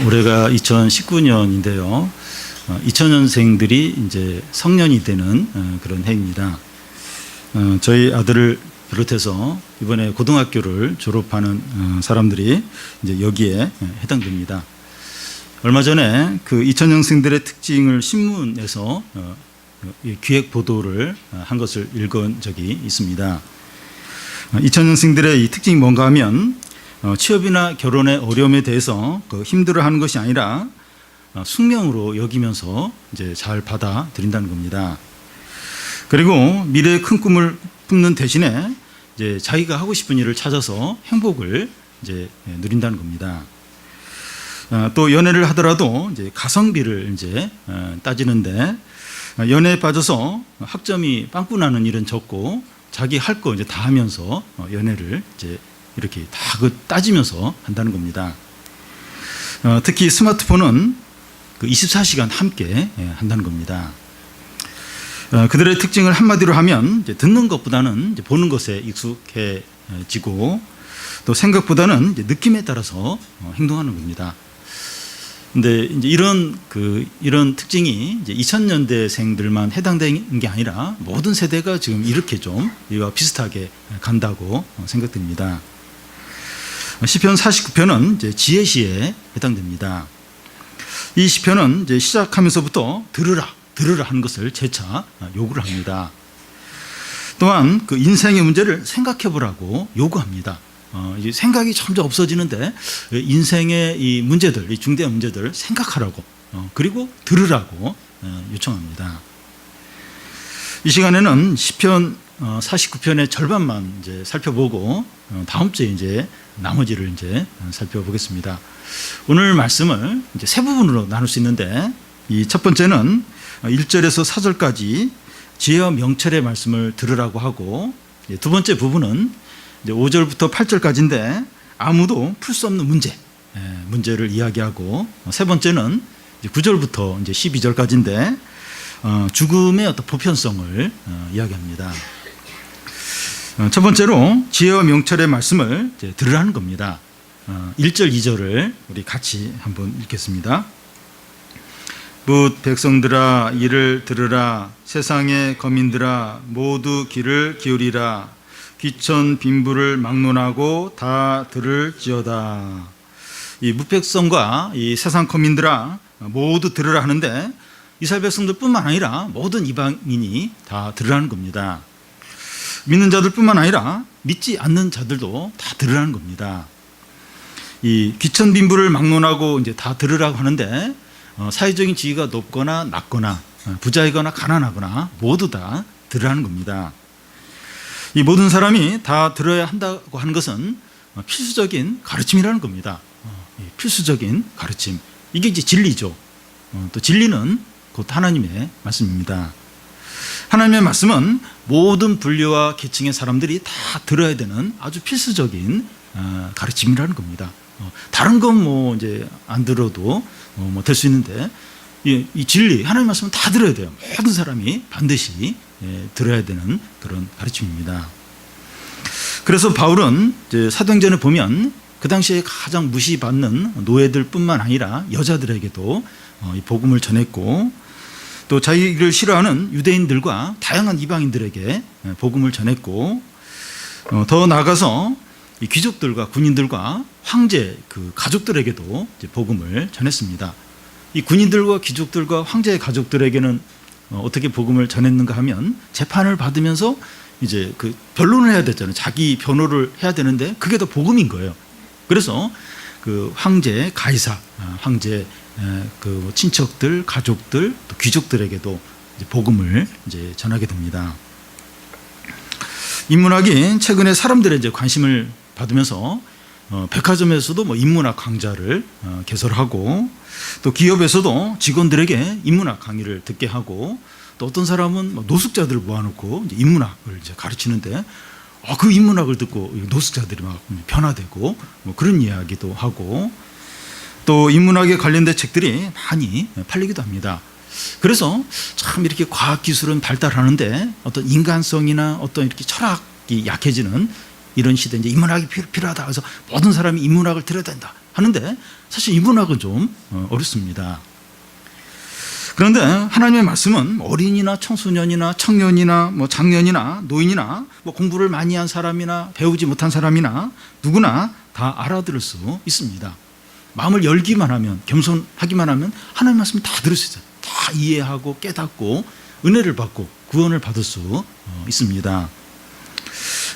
올해가 2019년인데요. 2000년생들이 이제 성년이 되는 그런 해입니다. 저희 아들을 비롯해서 이번에 고등학교를 졸업하는 사람들이 이제 여기에 해당됩니다. 얼마 전에 그 2000년생들의 특징을 신문에서 기획 보도를 한 것을 읽은 적이 있습니다. 2000년생들의 이 특징이 뭔가 하면 취업이나 결혼의 어려움에 대해서 힘들어하는 것이 아니라 숙명으로 여기면서 이제 잘 받아들인다는 겁니다. 그리고 미래의 큰 꿈을 품는 대신에 이제 자기가 하고 싶은 일을 찾아서 행복을 이제 누린다는 겁니다. 또 연애를 하더라도 이제 가성비를 이제 따지는데 연애에 빠져서 학점이 빵꾸 나는 일은 적고 자기 할 거 이제 다 하면서 연애를 이제 이렇게 다 따지면서 한다는 겁니다. 특히 스마트폰은 그 24시간 함께 한다는 겁니다. 그들의 특징을 한마디로 하면 이제 듣는 것보다는 이제 보는 것에 익숙해지고 또 생각보다는 이제 느낌에 따라서 행동하는 겁니다. 근데 이제 이런 특징이 이제 2000년대생들만 해당되는 게 아니라 모든 세대가 지금 이렇게 좀 이와 비슷하게 간다고 생각됩니다. 시편 49편은 이제 지혜시에 해당됩니다. 이 시편은 이제 시작하면서부터 들으라 하는 것을 재차 요구를 합니다. 또한 그 인생의 문제를 생각해 보라고 요구합니다. 이제 생각이 점점 없어지는데 인생의 이 문제들, 이 중대한 문제들을 생각하라고 그리고 들으라고 요청합니다. 이 시간에는 시편 49편의 절반만 이제 살펴보고 다음 주에 이제 나머지를 이제 살펴보겠습니다. 오늘 말씀을 이제 세 부분으로 나눌 수 있는데 이 첫 번째는 1절에서 4절까지 지혜와 명철의 말씀을 들으라고 하고 두 번째 부분은 이제 5절부터 8절까지인데 아무도 풀 수 없는 문제를 이야기하고 세 번째는 이제 9절부터 이제 12절까지인데 죽음의 어떤 보편성을 이야기합니다. 첫 번째로 지혜와 명철의 말씀을 이제 들으라는 겁니다. 1절, 2절을 우리 같이 한번 읽겠습니다. 뭇 백성들아 이를 들으라 세상의 거민들아 모두 귀를 기울이라 귀천 빈부를 막론하고 다 들을지어다. 이 뭇백성과 이 세상 거민들아 모두 들으라 하는데 이스라엘 백성들뿐만 아니라 모든 이방인이 다 들으라는 겁니다. 믿는 자들뿐만 아니라 믿지 않는 자들도 다 들으라는 겁니다. 이 귀천 빈부를 막론하고 이제 다 들으라고 하는데 사회적인 지위가 높거나 낮거나 부자이거나 가난하거나 모두 다 들으라는 겁니다. 이 모든 사람이 다 들어야 한다고 하는 것은 필수적인 가르침이라는 겁니다. 필수적인 가르침. 이게 이제 진리죠. 또 진리는 곧 하나님의 말씀입니다. 하나님의 말씀은 모든 분류와 계층의 사람들이 다 들어야 되는 아주 필수적인 가르침이라는 겁니다. 다른 건 뭐 이제 안 들어도 뭐 될 수 있는데 이 진리, 하나님의 말씀은 다 들어야 돼요. 모든 사람이 반드시 들어야 되는 그런 가르침입니다. 그래서 바울은 이제 사도행전에 보면 그 당시에 가장 무시받는 노예들뿐만 아니라 여자들에게도 이 복음을 전했고 또 자기를 싫어하는 유대인들과 다양한 이방인들에게 복음을 전했고 더 나아가서 이 귀족들과 군인들과 황제 그 가족들에게도 이제 복음을 전했습니다. 이 군인들과 귀족들과 황제의 가족들에게는 어떻게 복음을 전했는가 하면 재판을 받으면서 이제 그 변론을 해야 됐잖아요. 자기 변호를 해야 되는데 그게 더 복음인 거예요. 그래서 그 황제 가이사, 황제 그 친척들, 가족들, 또 귀족들에게도 이제 복음을 이제 전하게 됩니다. 인문학이 최근에 사람들의 이제 관심을 받으면서 백화점에서도 뭐 인문학 강좌를 개설하고 또 기업에서도 직원들에게 인문학 강의를 듣게 하고 또 어떤 사람은 노숙자들을 모아놓고 이제 인문학을 이제 가르치는데 그 인문학을 듣고 노숙자들이 막 변화되고 뭐 그런 이야기도 하고 또 인문학에 관련된 책들이 많이 팔리기도 합니다. 그래서 참 이렇게 과학기술은 발달하는데 어떤 인간성이나 어떤 이렇게 철학이 약해지는 이런 시대에 이제 인문학이 필요하다. 그래서 모든 사람이 인문학을 들어야 된다 하는데 사실 이 문학은 좀 어렵습니다. 그런데 하나님의 말씀은 어린이나 청소년이나 청년이나 장년이나 노인이나 공부를 많이 한 사람이나 배우지 못한 사람이나 누구나 다 알아들을 수 있습니다. 마음을 열기만 하면, 겸손하기만 하면 하나님의 말씀을 다 들을 수 있어요. 다 이해하고 깨닫고 은혜를 받고 구원을 받을 수 있습니다.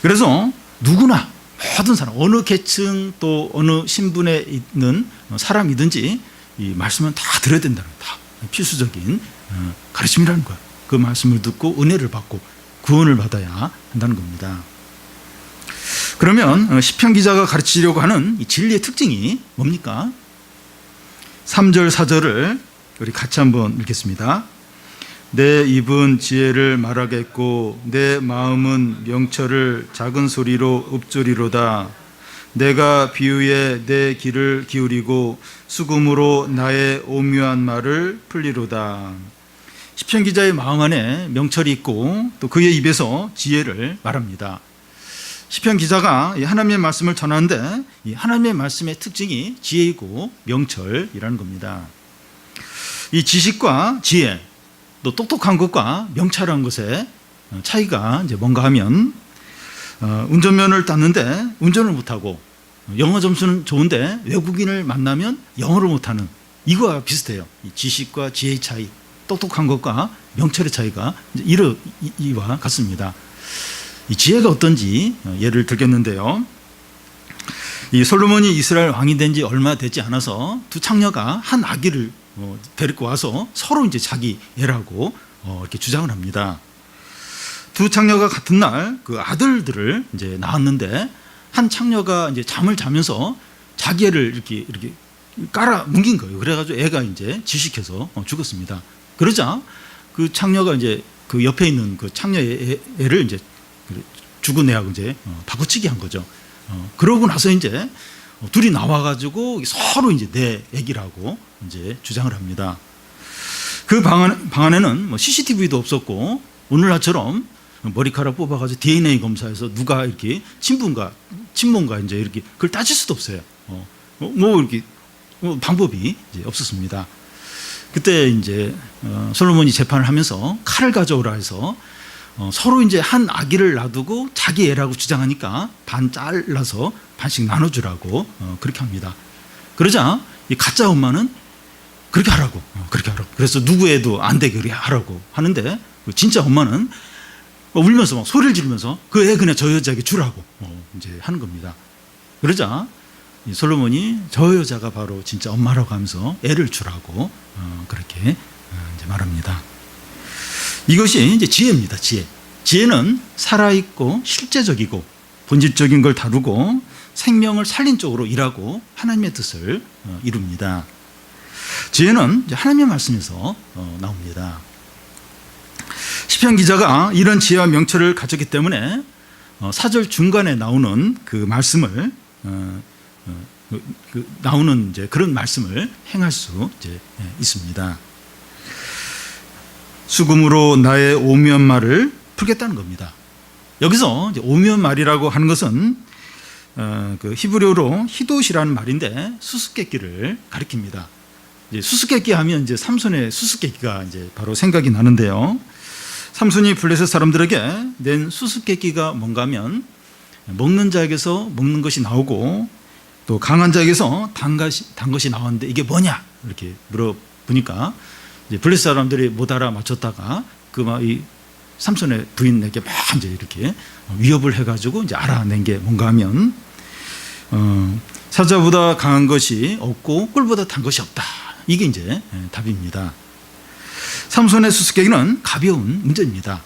그래서 누구나, 모든 사람, 어느 계층 또 어느 신분에 있는 사람이든지 이 말씀은 다 들어야 된다는 거예요. 다 필수적인 가르침이라는 거예요. 그 말씀을 듣고 은혜를 받고 구원을 받아야 한다는 겁니다. 그러면 시편 기자가 가르치려고 하는 이 진리의 특징이 뭡니까? 3절 4절을 우리 같이 한번 읽겠습니다. 내 입은 지혜를 말하겠고 내 마음은 명철을 작은 소리로 읊조리로다. 내가 비유에 내 귀를 기울이고 수금으로 나의 오묘한 말을 풀리로다. 시편 기자의 마음 안에 명철이 있고 또 그의 입에서 지혜를 말합니다. 시편 기자가 하나님의 말씀을 전하는데 이 하나님의 말씀의 특징이 지혜이고 명철이라는 겁니다. 이 지식과 지혜, 또 똑똑한 것과 명철한 것의 차이가 이제 뭔가 하면 운전면허를 땄는데 운전을 못하고 영어 점수는 좋은데 외국인을 만나면 영어를 못하는 이거와 비슷해요. 이 지식과 지혜의 차이, 똑똑한 것과 명철의 차이가 이와 같습니다. 이 지혜가 어떤지 예를 들겠는데요. 이 솔로몬이 이스라엘 왕이 된 지 얼마 되지 않아서 두 창녀가 한 아기를 데리고 와서 서로 이제 자기 애라고 이렇게 주장을 합니다. 두 창녀가 같은 날 그 아들들을 이제 낳았는데 한 창녀가 이제 잠을 자면서 자기 애를 이렇게 깔아 뭉긴 거예요. 그래가지고 애가 이제 질식해서 죽었습니다. 그러자 그 창녀가 이제 그 옆에 있는 그 창녀의 애를 이제 죽은 애하고 이제 바꿔치기 한 거죠. 그러고 나서 이제 둘이 나와가지고 서로 이제 내 애기라고 이제 주장을 합니다. 그 방 안에는 CCTV도 없었고 오늘날처럼 머리카락 뽑아가지고 DNA 검사해서 누가 이렇게 친모인가 이제 이렇게 그걸 따질 수도 없어요. 이렇게 방법이 이제 없었습니다. 그때 이제 솔로몬이 재판을 하면서 칼을 가져오라 해서 서로 이제 한 아기를 놔두고 자기 애라고 주장하니까 반 잘라서 반씩 나눠주라고 그렇게 합니다. 그러자 이 가짜 엄마는 그렇게 하라고. 그래서 누구 애도 안 되게 그렇게 하라고 하는데 진짜 엄마는 울면서 막 소리를 지르면서 그 애 그냥 저 여자에게 주라고 이제 하는 겁니다. 그러자 이 솔로몬이 저 여자가 바로 진짜 엄마라고 하면서 애를 주라고 그렇게 이제 말합니다. 이것이 이제 지혜입니다. 지혜는 살아있고 실제적이고 본질적인 걸 다루고 생명을 살린 쪽으로 일하고 하나님의 뜻을 이룹니다. 지혜는 이제 하나님의 말씀에서 나옵니다. 시편 기자가 이런 지혜와 명철을 가졌기 때문에 4절 중간에 나오는 그 말씀을 나오는 이제 그런 말씀을 행할 수 이제 있습니다. 수금으로 나의 오묘한 말을 풀겠다는 겁니다. 여기서 이제 오묘한 말이라고 하는 것은 그 히브리어로 히돛이라는 말인데 수수께끼를 가리킵니다. 이제 수수께끼 하면 이제 삼손의 수수께끼가 이제 바로 생각이 나는데요. 삼손이 블레셋 사람들에게 낸 수수께끼가 뭔가 하면 먹는 자에게서 먹는 것이 나오고 또 강한 자에게서 단 것이 나왔는데 이게 뭐냐 이렇게 물어보니까 이제 블레셋 사람들이 못 알아맞혔다가 이 삼손의 부인에게 막 이제 이렇게 위협을 해가지고 이제 알아낸 게 뭔가 하면 사자보다 강한 것이 없고 꿀보다 단 것이 없다. 이게 이제 답입니다. 삼손의 수수께끼는 가벼운 문제입니다.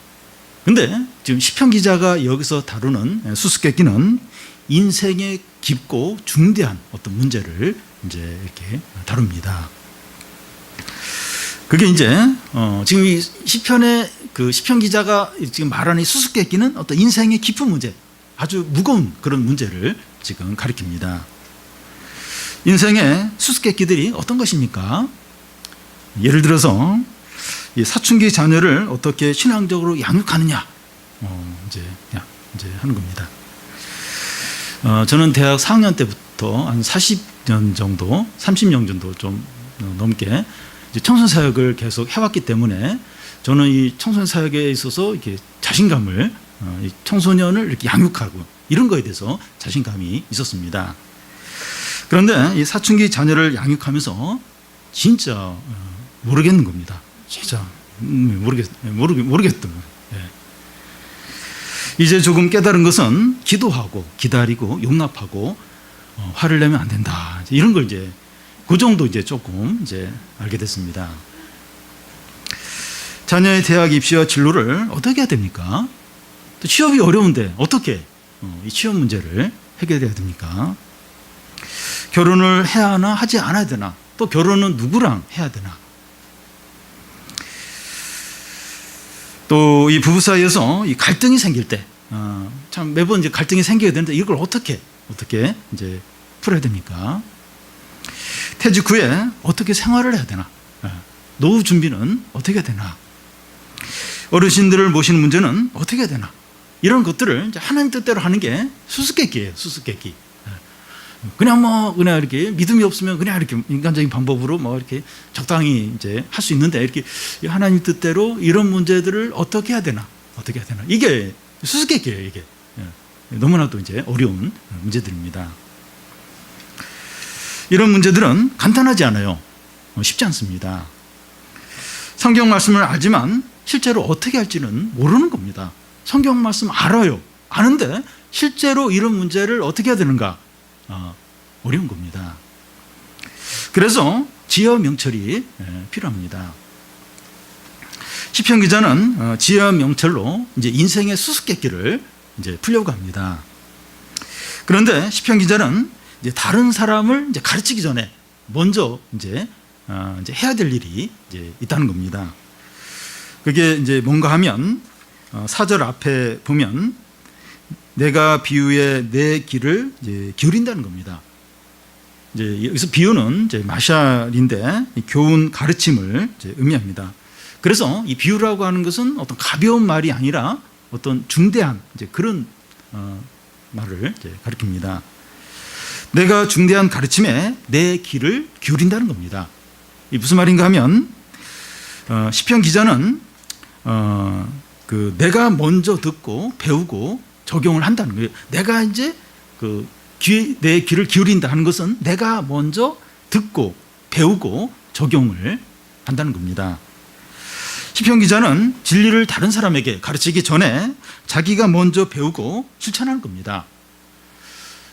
근데 지금 시편 기자가 여기서 다루는 수수께끼는 인생의 깊고 중대한 어떤 문제를 이제 이렇게 다룹니다. 그게 이제 지금 이 시편의 그 시편 기자가 지금 말하는 이 수수께끼는 어떤 인생의 깊은 문제, 아주 무거운 그런 문제를 지금 가리킵니다. 인생의 수수께끼들이 어떤 것입니까? 예를 들어서 이 사춘기 자녀를 어떻게 신앙적으로 양육하느냐, 이제 하는 겁니다. 저는 대학 4학년 때부터 한 40 년 정도, 30년 정도 좀 넘게 이제 청소년 사역을 계속 해왔기 때문에 저는 이 청소년 사역에 있어서 이렇게 자신감을 이 청소년을 이렇게 양육하고 이런 거에 대해서 자신감이 있었습니다. 그런데 이 사춘기 자녀를 양육하면서 진짜 모르겠는 겁니다. 진짜 모르겠던 거예요. 이제 조금 깨달은 것은 기도하고 기다리고 용납하고 화를 내면 안 된다. 이런 걸 이제 그 정도 이제 조금 이제 알게 됐습니다. 자녀의 대학 입시와 진로를 어떻게 해야 됩니까? 또 취업이 어려운데 어떻게 이 취업 문제를 해결해야 됩니까? 결혼을 해야 하나 하지 않아야 되나? 또 결혼은 누구랑 해야 되나? 또 이 부부 사이에서 이 갈등이 생길 때, 참 매번 이제 갈등이 생겨야 되는데 이걸 어떻게 이제 풀어야 됩니까? 퇴직 후에 어떻게 생활을 해야 되나? 노후 준비는 어떻게 해야 되나? 어르신들을 모시는 문제는 어떻게 해야 되나? 이런 것들을 이제 하나님 뜻대로 하는 게 수수께끼예요, 수수께끼. 그냥 이렇게 믿음이 없으면 그냥 이렇게 인간적인 방법으로 이렇게 적당히 이제 할 수 있는데 이렇게 하나님 뜻대로 이런 문제들을 어떻게 해야 되나? 이게 수수께끼예요, 이게. 너무나도 이제 어려운 문제들입니다. 이런 문제들은 간단하지 않아요. 쉽지 않습니다. 성경 말씀을 알지만 실제로 어떻게 할지는 모르는 겁니다. 성경 말씀 알아요. 아는데 실제로 이런 문제를 어떻게 해야 되는가? 어려운 겁니다. 그래서 지혜와 명철이 필요합니다. 시편 기자는 지혜와 명철로 이제 인생의 수수께끼를 이제 풀려고 합니다. 그런데 시편 기자는 이제 다른 사람을 이제 가르치기 전에 먼저 이제 해야 될 일이 이제 있다는 겁니다. 그게 이제 뭔가 하면 4절 앞에 보면 내가 비유에 내 길을 이제 기울인다는 겁니다. 이제 여기서 비유는 이제 마샬인데 교훈 가르침을 이제 의미합니다. 그래서 이 비유라고 하는 것은 어떤 가벼운 말이 아니라 어떤 중대한 이제 그런 말을 이제 가리킵니다. 내가 중대한 가르침에 내 길을 기울인다는 겁니다. 이 무슨 말인가 하면 시편 기자는 내가 먼저 듣고 배우고 적용을 한다는 거예요. 내가 이제 내 귀를 기울인다 하는 것은 내가 먼저 듣고 배우고 적용을 한다는 겁니다. 시편 기자는 진리를 다른 사람에게 가르치기 전에 자기가 먼저 배우고 실천하는 겁니다.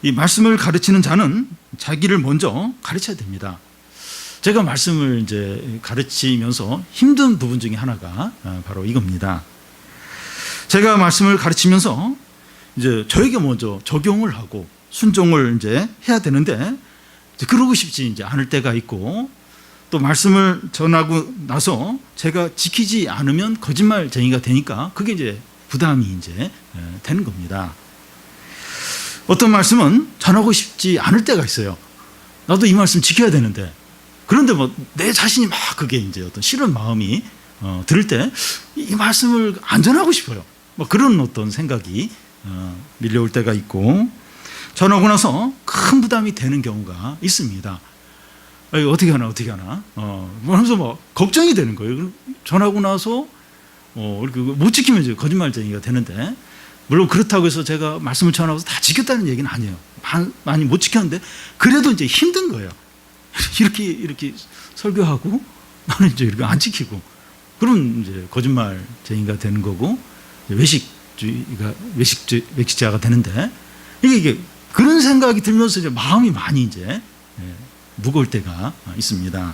이 말씀을 가르치는 자는 자기를 먼저 가르쳐야 됩니다. 제가 말씀을 이제 가르치면서 힘든 부분 중에 하나가 바로 이겁니다. 제가 말씀을 가르치면서 이제 저에게 먼저 적용을 하고 순종을 이제 해야 되는데 이제 그러고 싶지 이제 않을 때가 있고 또 말씀을 전하고 나서 제가 지키지 않으면 거짓말쟁이가 되니까 그게 이제 부담이 이제 되는 겁니다. 어떤 말씀은 전하고 싶지 않을 때가 있어요. 나도 이 말씀 지켜야 되는데 그런데 내 자신이 그게 이제 어떤 싫은 마음이 들을 때 이 말씀을 안 전하고 싶어요. 그런 어떤 생각이 밀려올 때가 있고 전하고 나서 큰 부담이 되는 경우가 있습니다. 어떻게 하나 하면서 걱정이 되는 거예요. 전하고 나서 이렇게 못 지키면 이제 거짓말쟁이가 되는데 물론 그렇다고 해서 제가 말씀을 전하고 다 지켰다는 얘기는 아니에요. 많이 못 지켰는데 그래도 이제 힘든 거예요. 이렇게 설교하고 나는 이제 이렇게 안 지키고 그럼 이제 거짓말쟁이가 되는 거고 외식자가 되는데 이게 그런 생각이 들면서 이제 마음이 많이 이제 무거울 때가 있습니다.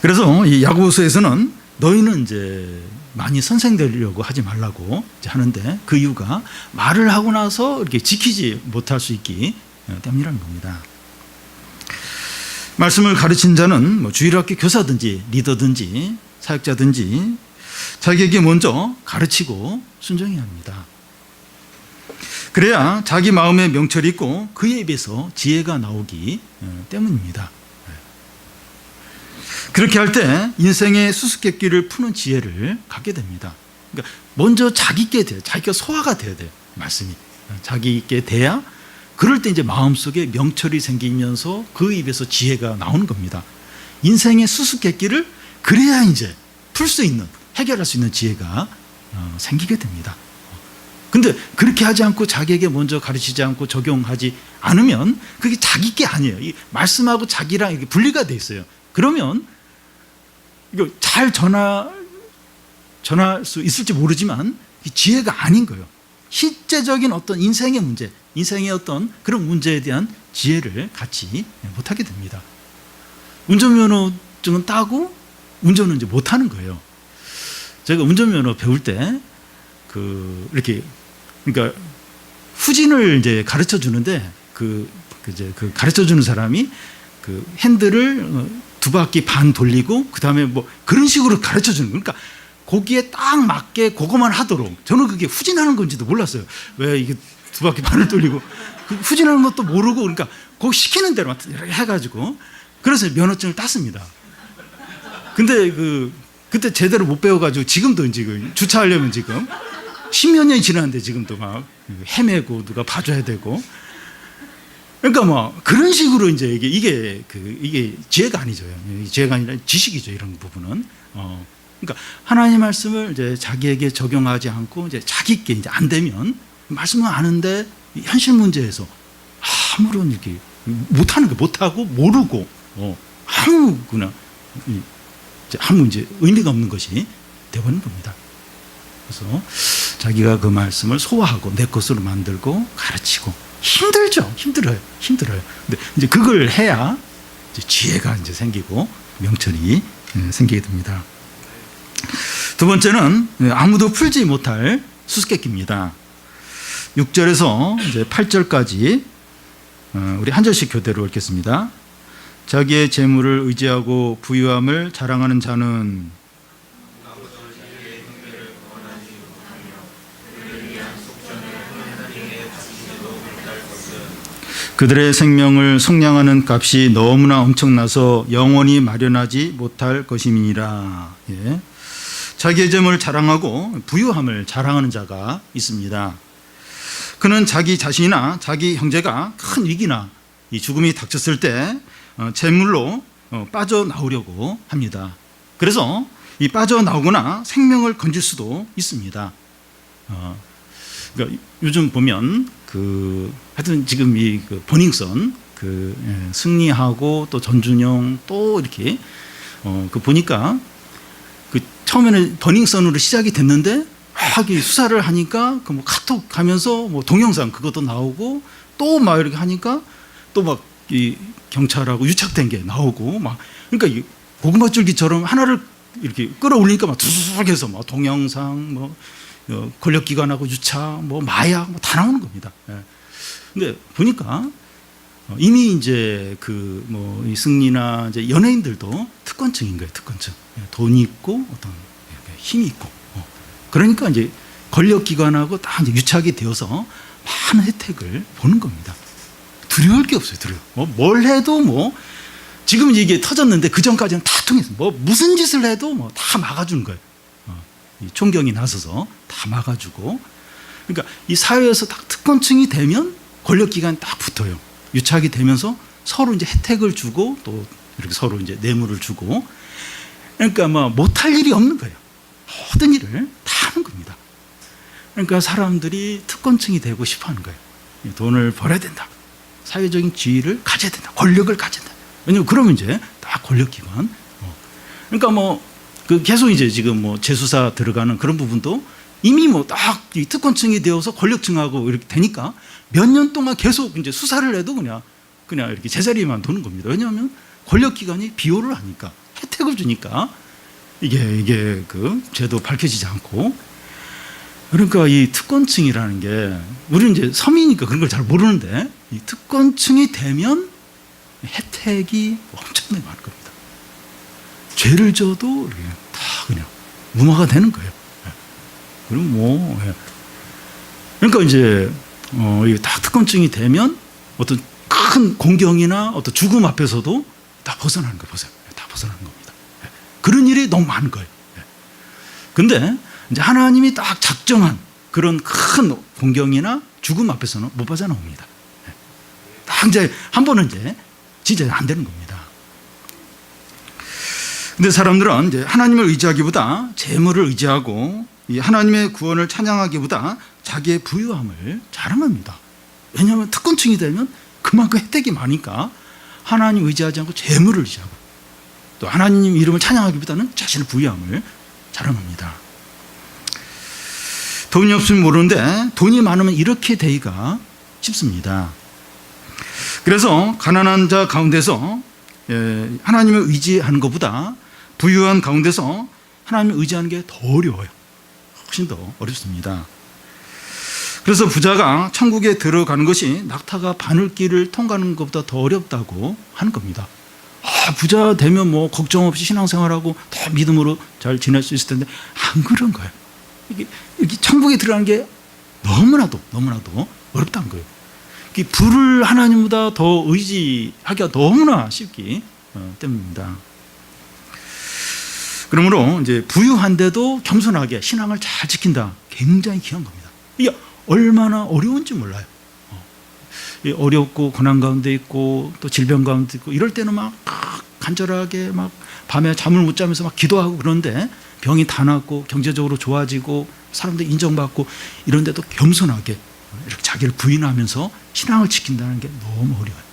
그래서 이 야고보서에서는 너희는 이제 많이 선생되려고 하지 말라고 이제 하는데 그 이유가 말을 하고 나서 이렇게 지키지 못할 수 있기 때문이라는 겁니다. 말씀을 가르친 자는 주일학교 교사든지 리더든지 사역자든지 자기에게 먼저 가르치고 순종해야 합니다. 그래야 자기 마음에 명철이 있고 그에 비해서 지혜가 나오기 때문입니다. 그렇게 할 때 인생의 수수께끼를 푸는 지혜를 갖게 됩니다. 그러니까 먼저 자기께 돼요. 자기가 소화가 돼야 돼요. 말씀이 자기께 돼야 그럴 때 이제 마음속에 명철이 생기면서 그 입에서 지혜가 나오는 겁니다. 인생의 수수께끼를 그래야 이제 풀 수 있는, 해결할 수 있는 지혜가 생기게 됩니다. 근데 그렇게 하지 않고 자기에게 먼저 가르치지 않고 적용하지 않으면 그게 자기 게 아니에요. 이 말씀하고 자기랑 이게 분리가 돼 있어요. 그러면 이거 잘 전할 수 있을지 모르지만 지혜가 아닌 거예요. 실제적인 어떤 인생의 문제, 인생의 어떤 그런 문제에 대한 지혜를 갖지 못하게 됩니다. 운전면허증은 따고 운전은 이제 못하는 거예요. 제가 운전면허 배울 때 이렇게 그러니까 후진을 이제 가르쳐 주는데 그 가르쳐 주는 사람이 그 핸들을 두 바퀴 반 돌리고 그 다음에 뭐 그런 식으로 가르쳐 주는 거예요. 그러니까 거기에 딱 맞게 그것만 하도록. 저는 그게 후진하는 건지도 몰랐어요. 왜 이게 두 바퀴 반을 돌리고 후진하는 것도 모르고 그러니까 그 시키는 대로 해가지고 그래서 면허증을 땄습니다. 근데 그때 제대로 못 배워가지고 지금도 지금 주차하려면 지금 10몇 년이 지났는데 지금도 막 헤매고 누가 봐줘야 되고. 그러니까 뭐 그런 식으로 이제 이게 지혜가 아니죠. 지혜가 아니라 지식이죠. 이런 부분은. 그러니까 하나님 말씀을 이제 자기에게 적용하지 않고 이제 자기께 이제 안 되면 말씀은 아는데 현실 문제에서 아무런 이렇게 못하는 거 못하고 모르고 아무거나 아무 이제 의미가 없는 것이 되어버리는 겁니다. 그래서 자기가 그 말씀을 소화하고 내 것으로 만들고 가르치고 힘들죠. 힘들어요. 근데 이제 그걸 해야 이제 지혜가 이제 생기고 명철이 생기게 됩니다. 두 번째는 아무도 풀지 못할 수수께끼입니다. 6절에서 이제 8절까지 우리 한 절씩 교대로 읽겠습니다. 자기의 재물을 의지하고 부유함을 자랑하는 자는 그들의 생명을 속량하는 값이 너무나 엄청나서 영원히 마련하지 못할 것임이니라. 예. 자기의 재물을 자랑하고 부유함을 자랑하는 자가 있습니다. 그는 자기 자신이나 자기 형제가 큰 위기나 이 죽음이 닥쳤을 때 재물로 빠져나오려고 합니다. 그래서 이 빠져나오거나 생명을 건질 수도 있습니다. 그러니까 요즘 보면 하여튼 지금 이 버닝썬 승리하고 또 전준영 또 이렇게 보니까 처음에는 버닝썬으로 시작이 됐는데 수사를 하니까 뭐 카톡 가면서 뭐 동영상 그것도 나오고 또 막 이렇게 하니까 또 막 이 경찰하고 유착된 게 나오고 막 그러니까 이 고구마줄기처럼 하나를 이렇게 끌어올리니까 막 두둑해서 막 동영상 뭐 권력기관하고 유착 뭐 마약 뭐 다 나오는 겁니다. 예. 근데 보니까 이미 이제 이 승리나 이제 연예인들도 특권층인 거예요. 특권층. 돈이 있고 어떤 힘이 있고. 그러니까 이제 권력기관하고 다 이제 유착이 되어서 많은 혜택을 보는 겁니다. 두려울 게 없어요. 뭘 해도 지금 이게 터졌는데 그 전까지는 다 통했어요. 무슨 짓을 해도 다 막아주는 거예요. 이 총경이 나서서 다 막아주고. 그러니까 이 사회에서 딱 특권층이 되면 권력기관이 딱 붙어요. 유착이 되면서 서로 이제 혜택을 주고 또 이렇게 서로 이제 뇌물을 주고. 그러니까 못할 일이 없는 거예요. 모든 일을 다 하는 겁니다. 그러니까 사람들이 특권층이 되고 싶어 하는 거예요. 돈을 벌어야 된다. 사회적인 지위를 가져야 된다. 권력을 가져야 된다. 왜냐면 그러면 이제 다 권력기관. 그러니까 계속 이제 지금 재수사 들어가는 그런 부분도 이미 딱 이 특권층이 되어서 권력층하고 이렇게 되니까 몇 년 동안 계속 이제 수사를 해도 그냥 이렇게 제자리에만 도는 겁니다. 왜냐하면 권력기관이 비호를 하니까 혜택을 주니까 이게 죄도 밝혀지지 않고. 그러니까 이 특권층이라는 게 우리는 이제 섬이니까 그런 걸 잘 모르는데 이 특권층이 되면 혜택이 엄청나게 많을 겁니다. 죄를 져도 다 그냥 무마가 되는 거예요. 그럼 그러니까 이제 딱 특권층이 되면 어떤 큰 공경이나 어떤 죽음 앞에서도 다 벗어나는 거예요. 다 벗어나는 겁니다. 그런 일이 너무 많은 거예요. 근데 이제 하나님이 딱 작정한 그런 큰 공경이나 죽음 앞에서는 못 빠져나옵니다. 딱 이제 한 번은 이제 진짜 안 되는 겁니다. 근데 사람들은 이제 하나님을 의지하기보다 재물을 의지하고 이 하나님의 구원을 찬양하기보다 자기의 부유함을 자랑합니다. 왜냐하면 특권층이 되면 그만큼 혜택이 많으니까 하나님 의지하지 않고 재물을 의지하고 또 하나님 이름을 찬양하기보다는 자신의 부유함을 자랑합니다. 돈이 없으면 모르는데 돈이 많으면 이렇게 되기가 쉽습니다. 그래서 가난한 자 가운데서 하나님을 의지하는 것보다 부유한 가운데서 하나님을 의지하는 게 더 어려워요. 훨씬 더 어렵습니다. 그래서 부자가 천국에 들어가는 것이 낙타가 바늘길을 통과하는 것보다 더 어렵다고 하는 겁니다. 부자 되면 뭐 걱정 없이 신앙생활하고 더 믿음으로 잘 지낼 수 있을 텐데 안 그런 거예요. 이게 천국에 들어가는 게 너무나도 어렵다는 거예요. 부를 하나님보다 더 의지하기가 너무나 쉽기 때문입니다. 그러므로 이제 부유한데도 겸손하게 신앙을 잘 지킨다. 굉장히 귀한 겁니다. 이게 얼마나 어려운지 몰라요. 어렵고 고난 가운데 있고 또 질병 가운데 있고 이럴 때는 막 간절하게 막 밤에 잠을 못 자면서 막 기도하고 그런데 병이 다 낫고 경제적으로 좋아지고 사람들 인정받고 이런데도 겸손하게 이렇게 자기를 부인하면서 신앙을 지킨다는 게 너무 어려워요.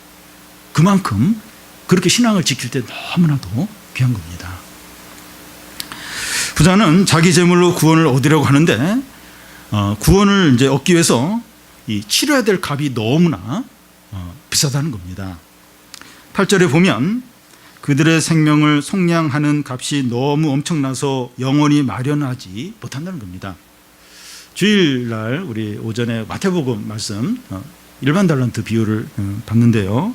그만큼 그렇게 신앙을 지킬 때 너무나도 귀한 겁니다. 부자는 자기 재물로 구원을 얻으려고 하는데 구원을 이제 얻기 위해서 이 치러야 될 값이 너무나 비싸다는 겁니다. 8절에 보면 그들의 생명을 속량하는 값이 너무 엄청나서 영원히 마련하지 못한다는 겁니다. 주일날 우리 오전에 마태복음 말씀 1만 달란트 비유를 봤는데요.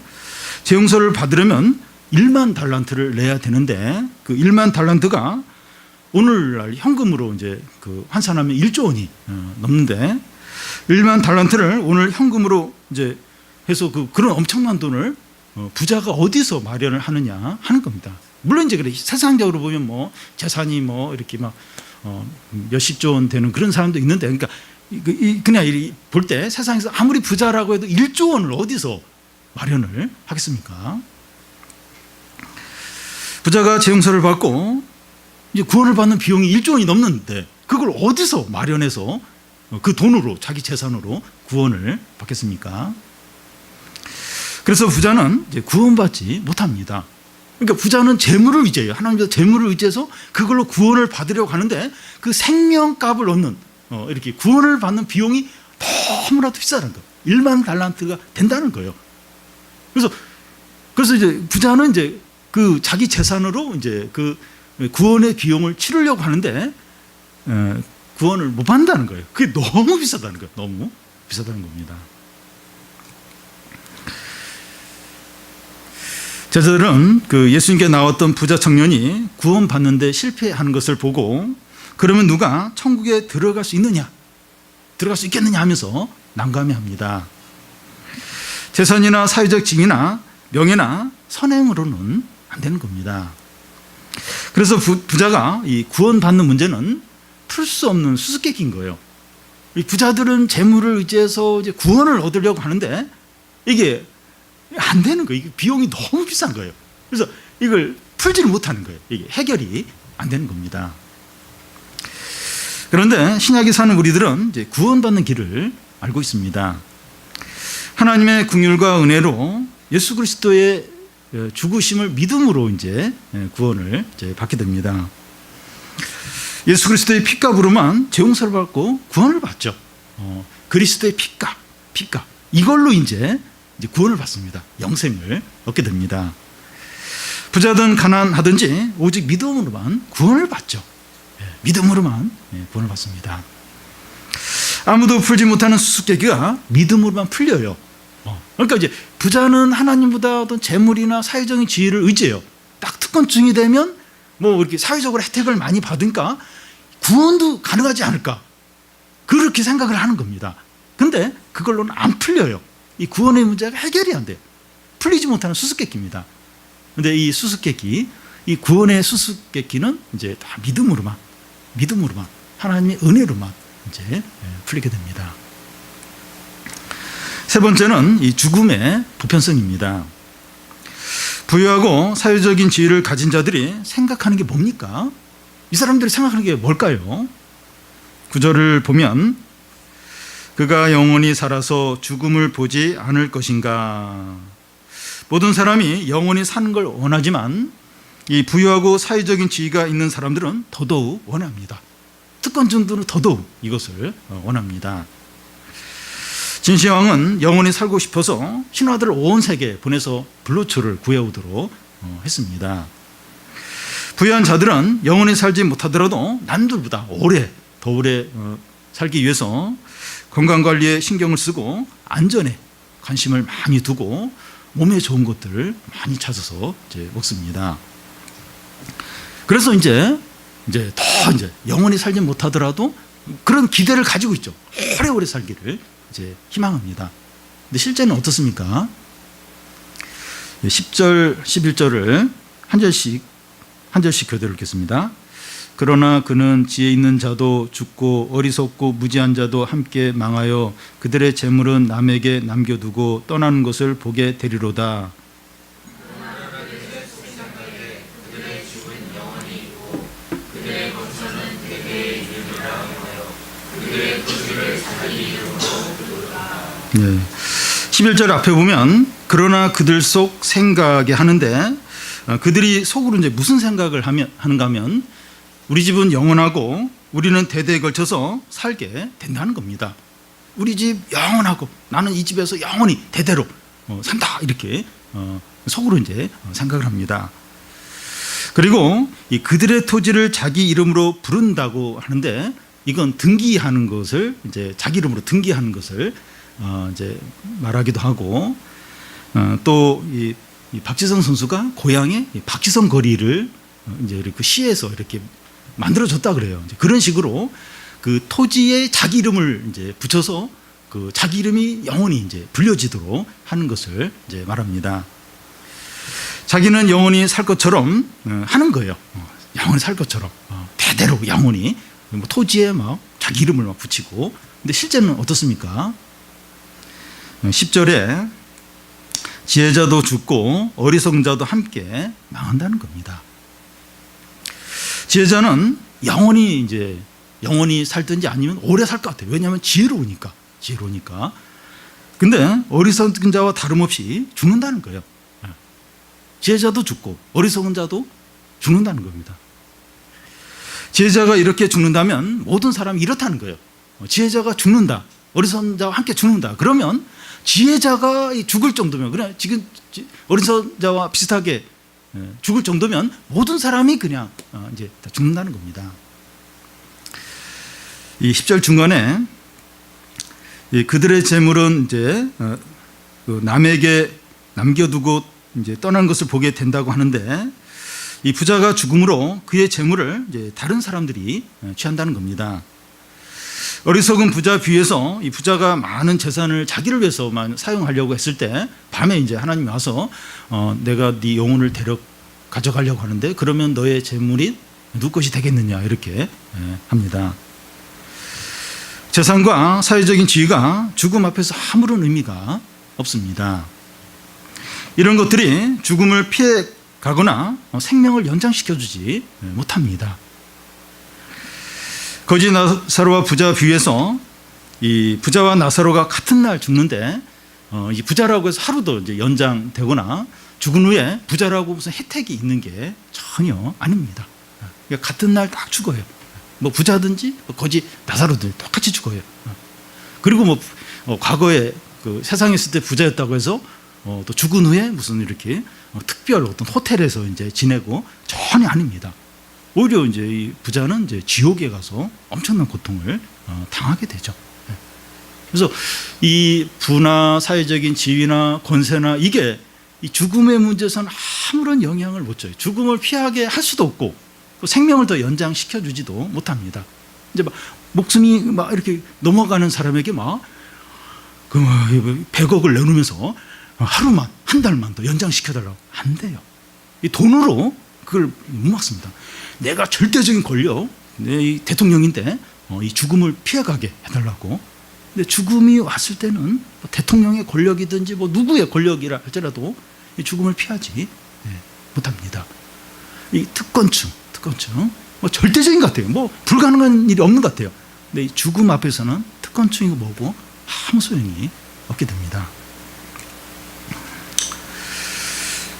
재용서를 받으려면 1만 달란트를 내야 되는데 그 1만 달란트가 오늘날 현금으로 이제 그 환산하면 1조 원이 넘는데 1만 달란트를 오늘 현금으로 이제 해서 그런 엄청난 돈을 부자가 어디서 마련을 하느냐 하는 겁니다. 물론 이제 그래 세상적으로 보면 뭐 재산이 뭐 이렇게 막 몇십조 원 되는 그런 사람도 있는데 그러니까 그냥 볼 때 세상에서 아무리 부자라고 해도 1조 원을 어디서 마련을 하겠습니까? 부자가 재용서를 받고 이제 구원을 받는 비용이 1조 원이 넘는데 그걸 어디서 마련해서 그 돈으로 자기 재산으로 구원을 받겠습니까? 그래서 부자는 이제 구원받지 못합니다. 그러니까 부자는 재물을 의지해요. 하나님께서 재물을 의지해서 그걸로 구원을 받으려고 하는데 그 생명값을 얻는 이렇게 구원을 받는 비용이 너무나도 비싸다는 거예요. 1만 달란트가 된다는 거예요. 그래서 이제 부자는 이제 그 자기 재산으로 이제 그 구원의 비용을 치르려고 하는데 구원을 못 받는다는 거예요. 그게 너무 비싸다는 거예요. 너무 비싸다는 겁니다. 제자들은 그 예수님께 나왔던 부자 청년이 구원받는데 실패하는 것을 보고 그러면 누가 천국에 들어갈 수 있느냐, 들어갈 수 있겠느냐 하면서 난감해합니다. 재산이나 사회적 지위나 명예나 선행으로는 안 되는 겁니다. 그래서 부자가 이 구원받는 문제는 풀 수 없는 수수께끼인 거예요. 이 부자들은 재물을 의지해서 이제 구원을 얻으려고 하는데 이게 안 되는 거예요. 이게 비용이 너무 비싼 거예요. 그래서 이걸 풀지를 못하는 거예요. 이게 해결이 안 되는 겁니다. 그런데 신약에 사는 우리들은 이제 구원받는 길을 알고 있습니다. 하나님의 긍휼과 은혜로 예수 그리스도의 죽으심을 믿음으로 이제 구원을 이제 받게 됩니다. 예수 그리스도의 피값으로만 죄용서를 받고 구원을 받죠. 그리스도의 피값 이걸로 이제 구원을 받습니다. 영생을 얻게 됩니다. 부자든 가난하든지 오직 믿음으로만 구원을 받죠. 믿음으로만 구원을 받습니다. 아무도 풀지 못하는 수수께끼가 믿음으로만 풀려요. 그러니까 이제 부자는 하나님보다 어떤 재물이나 사회적인 지위를 의지해요. 딱 특권층이 되면 뭐 이렇게 사회적으로 혜택을 많이 받으니까 구원도 가능하지 않을까 그렇게 생각을 하는 겁니다. 근데 그걸로는 안 풀려요. 이 구원의 문제가 해결이 안 돼요. 풀리지 못하는 수수께끼입니다. 근데 이 수수께끼, 이 구원의 수수께끼는 이제 다 믿음으로만 하나님의 은혜로만 이제 풀리게 됩니다. 세 번째는 이 죽음의 보편성입니다. 부유하고 사회적인 지위를 가진 자들이 생각하는 게 뭡니까? 이 사람들이 생각하는 게 뭘까요? 구절을 보면 그가 영원히 살아서 죽음을 보지 않을 것인가. 모든 사람이 영원히 사는 걸 원하지만 이 부유하고 사회적인 지위가 있는 사람들은 더더욱 원합니다. 특권층들은 더더욱 이것을 원합니다. 진시황은 영원히 살고 싶어서 신하들을 온 세계에 보내서 불로초를 구해오도록 했습니다. 부유한 자들은 영원히 살지 못하더라도 남들보다 더 오래 살기 위해서 건강관리에 신경을 쓰고 안전에 관심을 많이 두고 몸에 좋은 것들을 많이 찾아서 먹습니다. 그래서 이제 영원히 살지 못하더라도 그런 기대를 가지고 있죠. 오래오래 살기를 희망합니다. 근데 실제는 어떻습니까? 10절, 11절을 한 절씩 교대로 읽겠습니다. 그러나 그는 지혜 있는 자도 죽고 어리석고 무지한 자도 함께 망하여 그들의 재물은 남에게 남겨두고 떠나는 것을 보게 되리로다. 네. 11절 앞에 보면 그러나 그들 속 생각에 하는데 그들이 속으로 이제 무슨 생각을 하는가 하면 우리 집은 영원하고 우리는 대대에 걸쳐서 살게 된다는 겁니다. 우리 집 영원하고 나는 이 집에서 영원히 대대로 산다 이렇게 속으로 이제 생각을 합니다. 그리고 이 그들의 토지를 자기 이름으로 부른다고 하는데 이건 등기하는 것을 이제 자기 이름으로 등기하는 것을 이제 말하기도 하고 또 이 박지성 선수가 고향에 박지성 거리를 이제 이렇게 시에서 이렇게 만들어줬다 그래요. 이제 그런 식으로 그 토지에 자기 이름을 이제 붙여서 그 자기 이름이 영원히 이제 불려지도록 하는 것을 이제 말합니다. 자기는 영원히 살 것처럼 하는 거예요. 영원히 살 것처럼 대대로 영원히 뭐 토지에 막 자기 이름을 막 붙이고. 근데 실제는 어떻습니까? 10절에 지혜자도 죽고 어리석은 자도 함께 망한다는 겁니다. 지혜자는 영원히 살든지 아니면 오래 살 것 같아요. 왜냐하면 지혜로우니까. 근데 어리석은 자와 다름없이 죽는다는 거예요. 지혜자도 죽고 어리석은 자도 죽는다는 겁니다. 지혜자가 이렇게 죽는다면 모든 사람이 이렇다는 거예요. 지혜자가 죽는다, 어리석은 자와 함께 죽는다. 그러면 지혜자가 죽을 정도면, 그냥 지금 어리석은 자와 비슷하게 죽을 정도면 모든 사람이 그냥 이제 다 죽는다는 겁니다. 이 10절 중간에 그들의 재물은 이제 남에게 남겨두고 이제 떠난 것을 보게 된다고 하는데, 이 부자가 죽음으로 그의 재물을 이제 다른 사람들이 취한다는 겁니다. 어리석은 부자 비유에서 이 부자가 많은 재산을 자기를 위해서만 사용하려고 했을 때 밤에 이제 하나님이 와서 내가 네 영혼을 가져가려고 하는데 그러면 너의 재물이 누구 것이 되겠느냐 이렇게 합니다. 재산과 사회적인 지위가 죽음 앞에서 아무런 의미가 없습니다. 이런 것들이 죽음을 피해 가거나 생명을 연장시켜주지 못합니다. 거지 나사로와 부자 비유에서 이 부자와 나사로가 같은 날 죽는데 이 부자라고 해서 하루도 이제 연장되거나 죽은 후에 부자라고 무슨 혜택이 있는 게 전혀 아닙니다. 그러니까 같은 날 딱 죽어요. 뭐 부자든지 거지 나사로들 똑같이 죽어요. 그리고 뭐 과거에 그 세상에 있을 때 부자였다고 해서 또 죽은 후에 무슨 이렇게 특별 어떤 호텔에서 이제 지내고 전혀 아닙니다. 오히려 이제 이 부자는 이제 지옥에 가서 엄청난 고통을 당하게 되죠. 그래서 이 부나 사회적인 지위나 권세나 이게 이 죽음의 문제에서는 아무런 영향을 못 줘요. 죽음을 피하게 할 수도 없고 생명을 더 연장시켜 주지도 못합니다. 이제 막 목숨이 막 이렇게 넘어가는 사람에게 막 그 100억을 내놓으면서 하루만 한 달만 더 연장시켜 달라고 안 돼요. 이 돈으로 그걸 못 막습니다. 내가 절대적인 권력, 이 대통령인데 이 죽음을 피해가게 해달라고 근데 죽음이 왔을 때는 뭐 대통령의 권력이든지 뭐 누구의 권력이라 할지라도 이 죽음을 피하지 못합니다. 이 특권층 뭐 절대적인 것 같아요. 뭐 불가능한 일이 없는 것 같아요. 근데 이 죽음 앞에서는 특권층이고 뭐고 아무 소용이 없게 됩니다.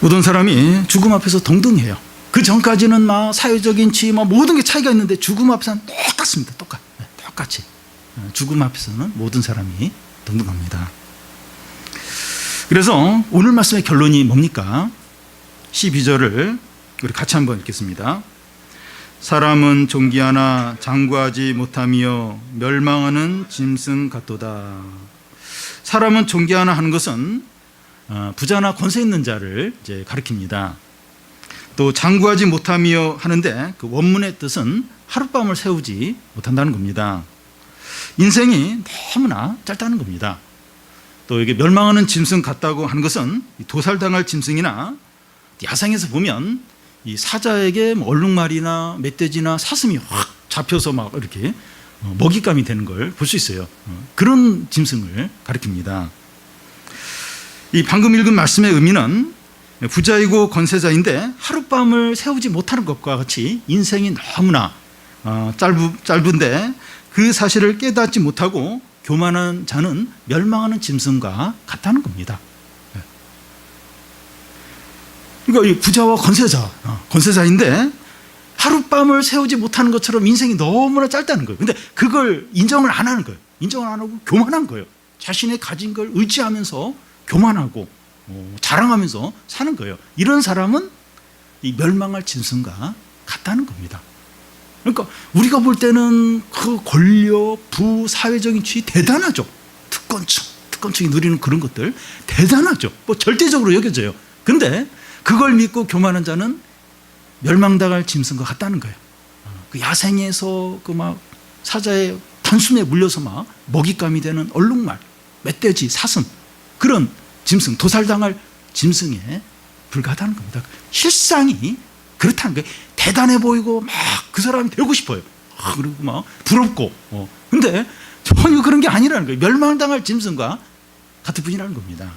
모든 사람이 죽음 앞에서 동등해요. 그 전까지는 막 사회적인 지위 막 모든 게 차이가 있는데 죽음 앞에서는 똑같습니다. 똑같이 죽음 앞에서는 모든 사람이 동등합니다. 그래서 오늘 말씀의 결론이 뭡니까? 12절을 우리 같이 한번 읽겠습니다. 사람은 존귀하나 장구하지 못하며 멸망하는 짐승 같도다. 사람은 존귀하나 하는 것은 부자나 권세 있는 자를 이제 가리킵니다. 또 장구하지 못하며 하는데 그 원문의 뜻은 하룻밤을 세우지 못한다는 겁니다. 인생이 너무나 짧다는 겁니다. 또 이게 멸망하는 짐승 같다고 하는 것은 도살당할 짐승이나 야생에서 보면 이 사자에게 얼룩말이나 멧돼지나 사슴이 확 잡혀서 막 이렇게 먹잇감이 되는 걸 볼 수 있어요. 그런 짐승을 가리킵니다. 이 방금 읽은 말씀의 의미는 부자이고 권세자인데 하룻밤을 세우지 못하는 것과 같이 인생이 너무나 짧은데 그 사실을 깨닫지 못하고 교만한 자는 멸망하는 짐승과 같다는 겁니다. 그러니까 이 부자와 권세자인데 하룻밤을 세우지 못하는 것처럼 인생이 너무나 짧다는 거예요. 근데 그걸 인정을 안 하는 거예요. 인정을 안 하고 교만한 거예요. 자신의 가진 걸 의지하면서 교만하고 자랑하면서 사는 거예요. 이런 사람은 이 멸망할 짐승과 같다는 겁니다. 그러니까 우리가 볼 때는 그 권력, 부, 사회적인 지위 대단하죠. 특권층이 누리는 그런 것들 대단하죠. 뭐 절대적으로 여겨져요. 근데 그걸 믿고 교만한 자는 멸망당할 짐승과 같다는 거예요. 그 야생에서 그 막 사자의 단숨에 물려서 막 먹잇감이 되는 얼룩말, 멧돼지, 사슴 그런 짐승, 도살당할 짐승에 불과하다는 겁니다. 실상이 그렇다는 거예요. 대단해 보이고 막 그 사람이 되고 싶어요. 그리고 막 부럽고. 근데 전혀 그런 게 아니라는 거예요. 멸망당할 짐승과 같은 분이라는 겁니다.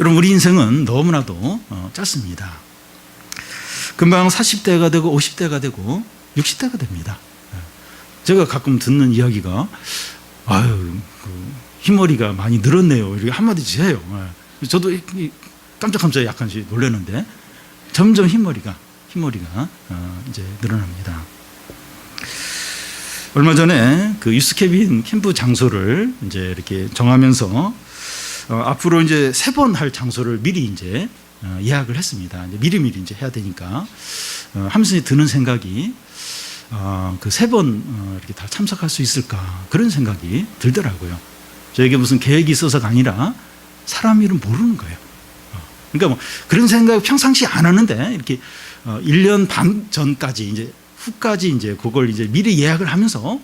여러분, 우리 인생은 너무나도 짧습니다. 금방 40대가 되고 50대가 되고 60대가 됩니다. 제가 가끔 듣는 이야기가 흰머리가 많이 늘었네요. 이렇게 한마디씩 해요. 저도 깜짝깜짝 약간씩 놀랐는데 점점 흰머리가 이제 늘어납니다. 얼마 전에 그 유스케빈 캠프 장소를 이제 이렇게 정하면서 앞으로 이제 3번 할 장소를 미리 이제 예약을 했습니다. 이제 미리미리 이제 해야 되니까 하면서 드는 생각이 그 3번 이렇게 다 참석할 수 있을까 그런 생각이 들더라고요. 저에게 무슨 계획이 있어서가 아니라 사람 일은 모르는 거예요. 그러니까 뭐 그런 생각 평상시 안 하는데 이렇게 1년 반 전까지 이제 후까지 이제 그걸 이제 미리 예약을 하면서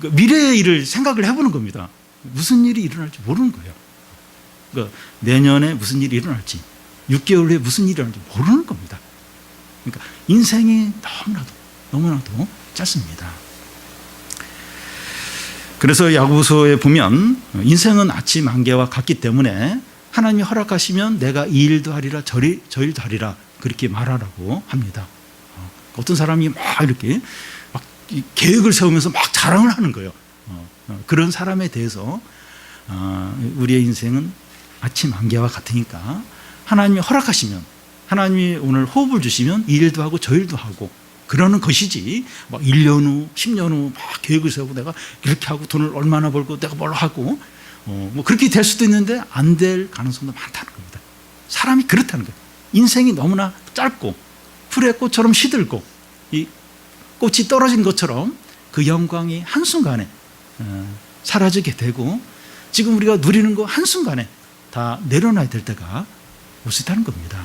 미래의 일을 생각을 해보는 겁니다. 무슨 일이 일어날지 모르는 거예요. 그러니까 내년에 무슨 일이 일어날지, 6개월 후에 무슨 일이 일어날지 모르는 겁니다. 그러니까 인생이 너무나도 짧습니다. 그래서 야고보서에 보면 인생은 아침 안개와 같기 때문에 하나님이 허락하시면 내가 이 일도 하리라 저 일도 하리라 그렇게 말하라고 합니다. 어떤 사람이 막 이렇게 막 계획을 세우면서 막 자랑을 하는 거예요. 그런 사람에 대해서 우리의 인생은 아침 안개와 같으니까 하나님이 허락하시면, 하나님이 오늘 호흡을 주시면 이 일도 하고 저 일도 하고 그러는 것이지 막 1년 후 10년 후 막 계획을 세우고 내가 이렇게 하고 돈을 얼마나 벌고 내가 뭘 하고 뭐 그렇게 될 수도 있는데 안 될 가능성도 많다는 겁니다. 사람이 그렇다는 거예요. 인생이 너무나 짧고 풀의 꽃처럼 시들고 이 꽃이 떨어진 것처럼 그 영광이 한순간에 사라지게 되고 지금 우리가 누리는 거 한순간에 다 내려놔야 될 때가 올 수 있다는 겁니다.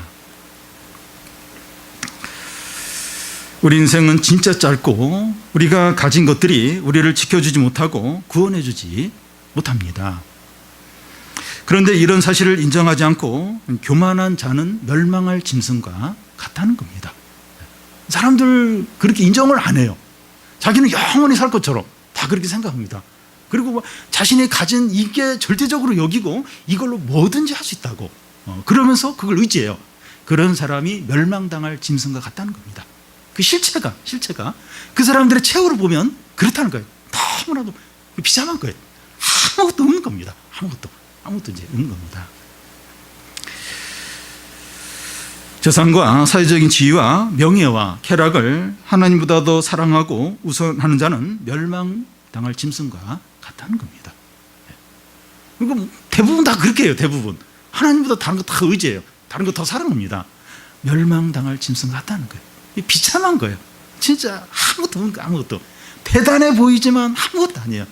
우리 인생은 진짜 짧고 우리가 가진 것들이 우리를 지켜주지 못하고 구원해주지 못합니다. 그런데 이런 사실을 인정하지 않고 교만한 자는 멸망할 짐승과 같다는 겁니다. 사람들 그렇게 인정을 안 해요. 자기는 영원히 살 것처럼 다 다 그렇게 생각합니다. 그리고 뭐 자신이 가진 이게 절대적으로 여기고 이걸로 뭐든지 할 수 있다고 그러면서 그걸 의지해요. 그런 사람이 멸망당할 짐승과 같다는 겁니다. 그 실체가 그 사람들의 최후를 보면 그렇다는 거예요. 너무나도 비참한 거예요. 아무것도 없는 겁니다. 아무것도 이제 없는 겁니다. 재산과 사회적인 지위와 명예와 쾌락을 하나님보다 더 사랑하고 우선하는 자는 멸망당할 짐승과 같다는 겁니다. 그리고 대부분 다 그렇게 해요. 대부분 하나님보다 다른 거 다 의지해요. 다른 거 더 사랑합니다. 멸망당할 짐승 같다는 거예요. 비참한 거예요. 진짜 아무것도 없는 거, 아무것도. 대단해 보이지만 아무것도 아니에요.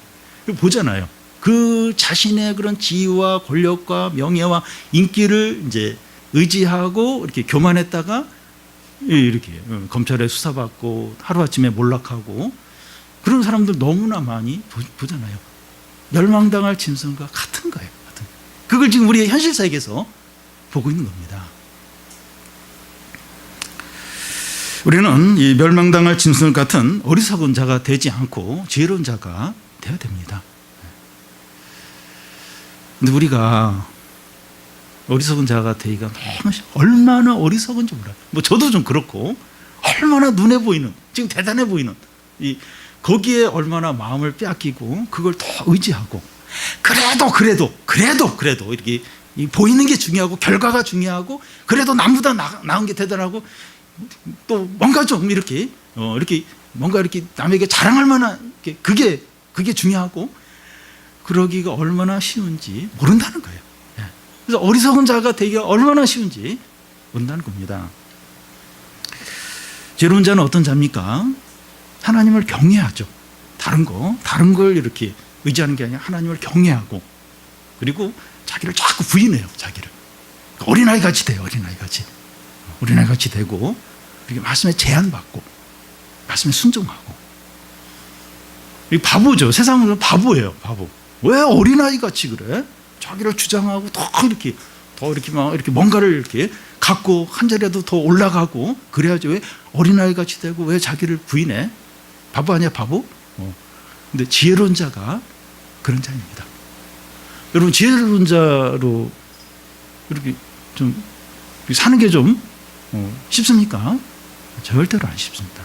보잖아요. 그 자신의 그런 지위와 권력과 명예와 인기를 이제 의지하고 이렇게 교만했다가 이렇게 검찰에 수사받고 하루아침에 몰락하고 그런 사람들 너무나 많이 보잖아요. 멸망당할 짐승과 같은 거예요. 그걸 지금 우리의 현실 세계에서 보고 있는 겁니다. 우리는 이 멸망당할 짐승 같은 어리석은 자가 되지 않고 지혜로운 자가 되어야 됩니다. 근데 우리가 어리석은 자가 되기가 너무 얼마나 어리석은지 몰라요. 뭐 저도 좀 그렇고 얼마나 눈에 보이는 지금 대단해 보이는 거기에 얼마나 마음을 빼앗기고 그걸 더 의지하고 그래도 이렇게 보이는 게 중요하고 결과가 중요하고 그래도 남보다 나은 게 대단하고 또 뭔가 좀 이렇게 뭔가 이렇게 남에게 자랑할 만한 그게 중요하고 그러기가 얼마나 쉬운지 모른다는 거예요. 그래서 어리석은 자가 되기가 얼마나 쉬운지 모른다는 겁니다. 지혜로운 자는 어떤 자입니까? 하나님을 경외하죠. 다른 걸 이렇게 의지하는 게 아니라 하나님을 경외하고 그리고 자기를 자꾸 부인해요. 자기를 어린아이 같이 돼요. 어린아이 같이 되고 이렇게 말씀에 제한받고 말씀에 순종하고 바보죠. 세상은 바보예요. 바보. 왜 어린아이 같이 그래? 자기를 주장하고 더 이렇게 막 이렇게 뭔가를 이렇게 갖고 한 자리라도 더 올라가고 그래야지 왜 어린아이 같이 되고 왜 자기를 부인해? 바보 아니야, 바보? 근데 지혜로운 자가 그런 자입니다. 여러분, 지혜로운 자로 이렇게 좀 사는 게 좀 쉽습니까? 절대로 안 쉽습니다.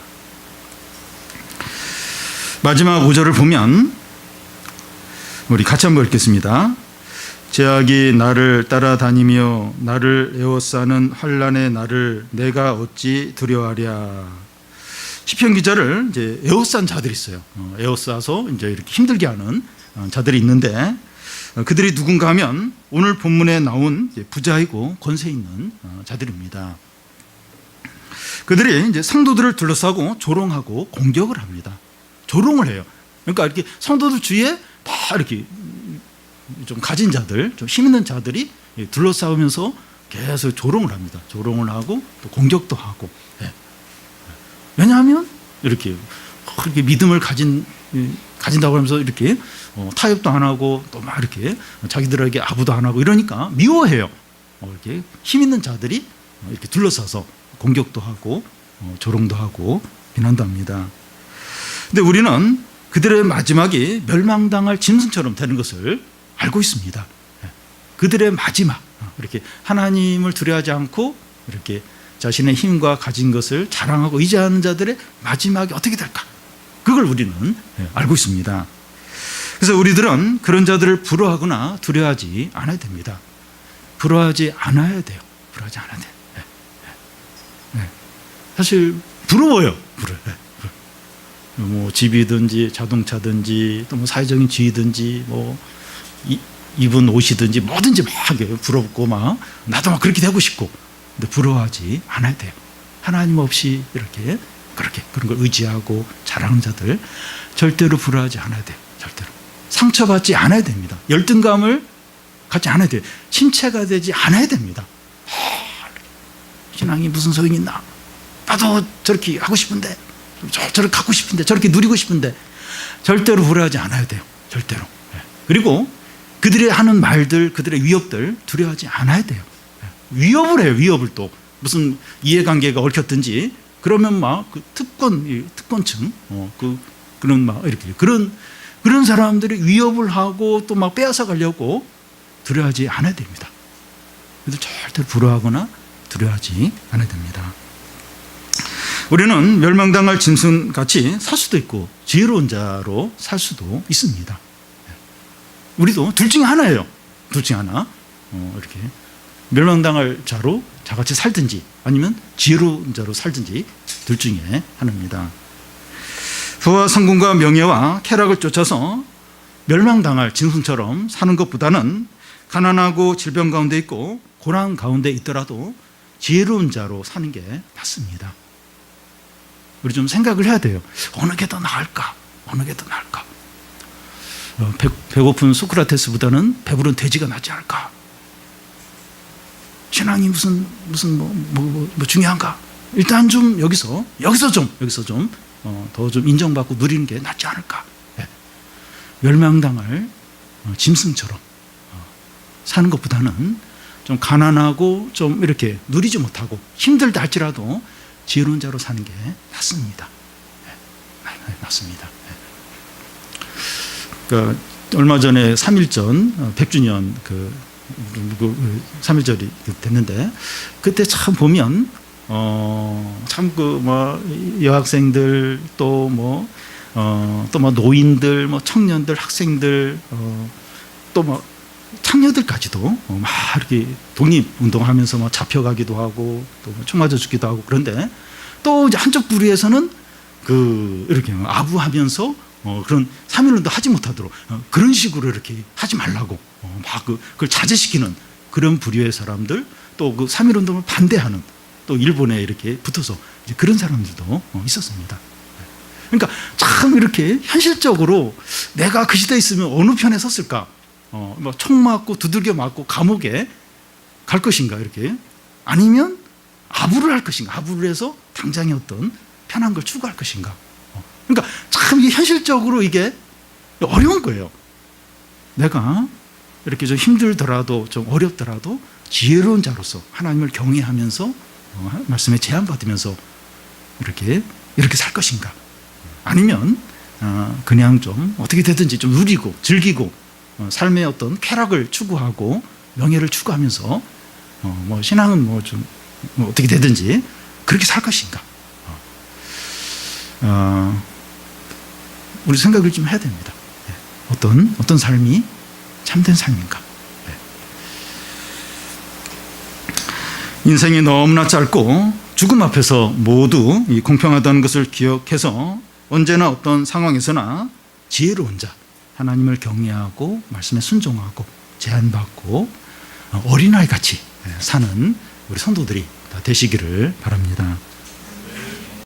마지막 5절을 보면 우리 같이 한번 읽겠습니다. 죄악이 나를 따라다니며 나를 에워싸는 환난의 나를 내가 어찌 두려워하랴. 시편 기자를 이제 에워싼 자들이 있어요. 에워싸서 이제 이렇게 힘들게 하는 자들이 있는데 그들이 누군가 하면 오늘 본문에 나온 부자이고 권세 있는 자들입니다. 그들이 이제 성도들을 둘러싸고 조롱하고 공격을 합니다. 조롱을 해요. 그러니까 이렇게 성도들 주위에 다 이렇게 좀 가진 자들, 좀 힘 있는 자들이 둘러싸우면서 계속 조롱을 합니다. 조롱을 하고 또 공격도 하고. 왜냐하면 이렇게 믿음을 가진다고 하면서 이렇게 타협도 안 하고 또 막 이렇게 자기들에게 아부도 안 하고 이러니까 미워해요. 이렇게 힘 있는 자들이 이렇게 둘러싸서 공격도 하고 조롱도 하고 비난도 합니다. 근데 우리는 그들의 마지막이 멸망당할 짐승처럼 되는 것을 알고 있습니다. 그들의 마지막, 이렇게 하나님을 두려워하지 않고 이렇게 자신의 힘과 가진 것을 자랑하고 의지하는 자들의 마지막이 어떻게 될까? 그걸 우리는 알고 있습니다. 그래서 우리들은 그런 자들을 부러워하거나 두려워하지 않아야 됩니다. 부러워하지 않아야 돼요. 부러워하지 않아야 돼요. 사실 부러워요. 뭐 집이든지 자동차든지 또 뭐 사회적인 지위든지 뭐 입은 옷이든지 뭐든지 막 부럽고 막 나도 막 그렇게 되고 싶고 근데 부러워하지 않아야 돼요. 하나님 없이 이렇게 그런 걸 의지하고 자랑하는 자들 절대로 부러워하지 않아야 돼요. 절대로 상처받지 않아야 됩니다. 열등감을 갖지 않아야 돼요. 침체가 되지 않아야 됩니다. 신앙이 무슨 소용이 있나? 나도 저렇게 하고 싶은데 저렇게 갖고 싶은데 저렇게 누리고 싶은데 절대로 부러워하지 않아야 돼요. 절대로. 그리고 그들이 하는 말들 그들의 위협들 두려워하지 않아야 돼요. 위협을 해요. 위협을 또 무슨 이해관계가 얽혔든지 그러면 막 그 특권층 그 그런 막 이렇게 그런 사람들이 위협을 하고 또 막 빼앗아 가려고 두려워하지 않아야 됩니다. 그래도 절대 불허하거나 두려워하지 않아야 됩니다. 우리는 멸망당할 짐승같이 살 수도 있고 지혜로운 자로 살 수도 있습니다. 우리도 둘 중에 하나예요. 둘 중에 하나. 이렇게 멸망당할 자로 자같이 살든지 아니면 지혜로운 자로 살든지 둘 중에 하나입니다. 부와 성공과 명예와 쾌락을 쫓아서 멸망당할 짐승처럼 사는 것보다는 가난하고 질병 가운데 있고 고난 가운데 있더라도 지혜로운 자로 사는 게 낫습니다. 우리 좀 생각을 해야 돼요. 어느 게 더 나을까? 어느 게 더 나을까? 배고픈 소크라테스보다는 배부른 돼지가 낫지 않을까? 신앙이 무슨 중요한가? 일단 좀 여기서 좀 더 좀 인정받고 누리는 게 낫지 않을까? 네. 멸망당할 짐승처럼 사는 것보다는 좀 가난하고 좀 이렇게 누리지 못하고 힘들다 할지라도 지혜로운 자로 사는 게 낫습니다. 네. 낫습니다. 네. 그러니까 얼마 전에 3.1전 100주년 3.1절이 됐는데 그때 참 보면 참 여학생들 또 노인들 청년들 학생들 또 창녀들까지도 막 이렇게 독립운동하면서 막 잡혀가기도 하고 또 총 맞아 죽기도 하고 그런데 또 이제 한쪽 부류에서는 이렇게 아부하면서 그런 3.1운동 하지 못하도록 그런 식으로 이렇게 하지 말라고 막 그걸 자제시키는 그런 부류의 사람들 또 3.1운동을 반대하는 또 일본에 이렇게 붙어서 이제 그런 사람들도 있었습니다. 그러니까 참 이렇게 현실적으로 내가 그 시대에 있으면 어느 편에 섰을까? 총 맞고 두들겨 맞고 감옥에 갈 것인가 이렇게 아니면 아부를 할 것인가? 아부를 해서 당장의 어떤 편한 걸 추구할 것인가? 그러니까 참 이게 현실적으로 이게 어려운 거예요. 내가 이렇게 좀 힘들더라도 좀 어렵더라도 지혜로운 자로서 하나님을 경외하면서 말씀에 제한받으면서 이렇게 살 것인가? 아니면 그냥 좀 어떻게 되든지 좀 누리고 즐기고 삶의 어떤 쾌락을 추구하고 명예를 추구하면서 신앙은 좀 어떻게 되든지 그렇게 살 것인가? 우리 생각을 좀 해야 됩니다. 어떤 삶이 참된 삶인가? 인생이 너무나 짧고 죽음 앞에서 모두 공평하다는 것을 기억해서 언제나 어떤 상황에서나 지혜로운 자, 하나님을 경외하고 말씀에 순종하고 제한받고 어린아이 같이 사는 우리 성도들이 다 되시기를 바랍니다.